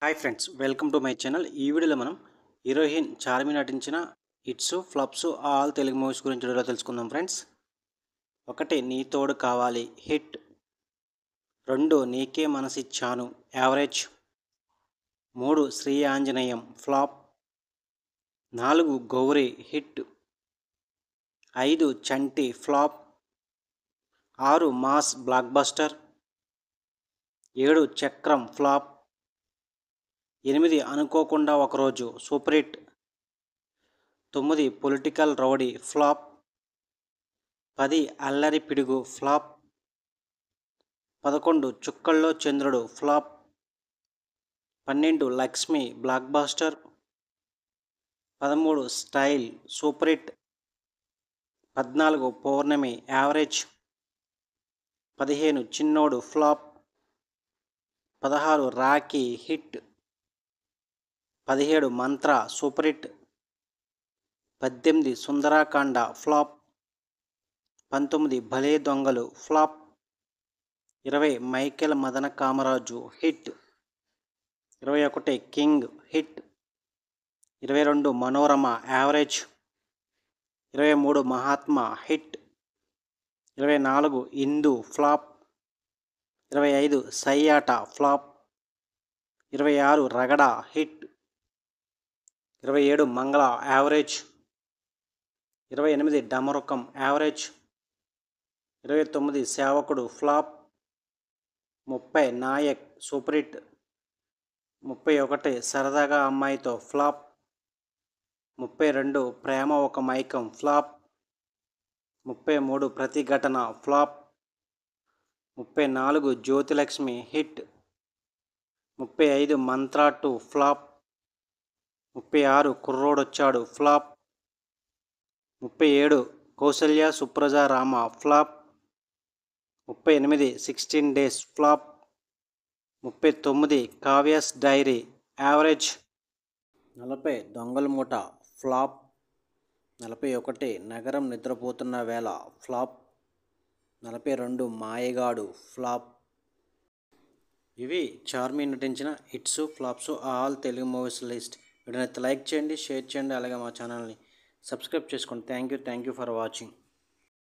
Hi friends, welcome to my channel. ఈ వీడియోలో మనం హీరోయిన్ చార్మి నటించిన hits flops all Telugu movies గురించి వీడియోలో తెలుసుకుందాం ఫ్రెండ్స్. 1 నీ తోడు కావాలి హిట్. 2 నీకే మనసిచ్చాను average. 3 Sri Anjaneyam flop. 4 Gowri hit. 5 Chanti flop. 6 mass blockbuster. 7 Chakram flop. 8 Anukokunda Okaroju super hit. 9 political rowdy flop. 10 Allari Pidugu flop. 11 Chukkallo Chandrudu flop. 12 Lakshmi blockbuster. 13 style super hit. 14 Pournami average. 15 Chinnodu flop. 16 Rakhi hit. 17 మంత్ర super hit. 18 Sundarakanda flop. 19 Bhale Dongalu flop. 20 Michael Madana Kamaraju hit. 21 king hit. 22 Manorama average. 23 Mahatma hit. 24 Indu flop. 25 Sayyata flop. 26 Ragada hit. 27 మంగళ average. 28 డమరుకం average. 29 సేవకుడు flop. 30 Naik super hit. 31 సరదాగా అమ్మాయితో flop. 32 ప్రేమ ఒక మైకం flop. 33 ప్రతిఘటన flop. 34 Jyothilakshmi hit. 35 Mantra 2 flop. 36 Kurrodochadu flop. 37 Kausalya Supraja Rama flop. 38 16 days flop. 39 Kavya's diary average. 40 Dongala మూట flop. 41 నగరం నిద్రపోతున్న వేళ ఫ్లాప్. 42 మాయగాడు ఫ్లాప్. ఇవి చార్మి నటించిన hits flops all Telugu movies list. వీడియోని లైక్ చేయండి, షేర్ చేయండి, అలాగే మా ఛానల్ని సబ్స్క్రైబ్ చేసుకోండి. Thank you for watching.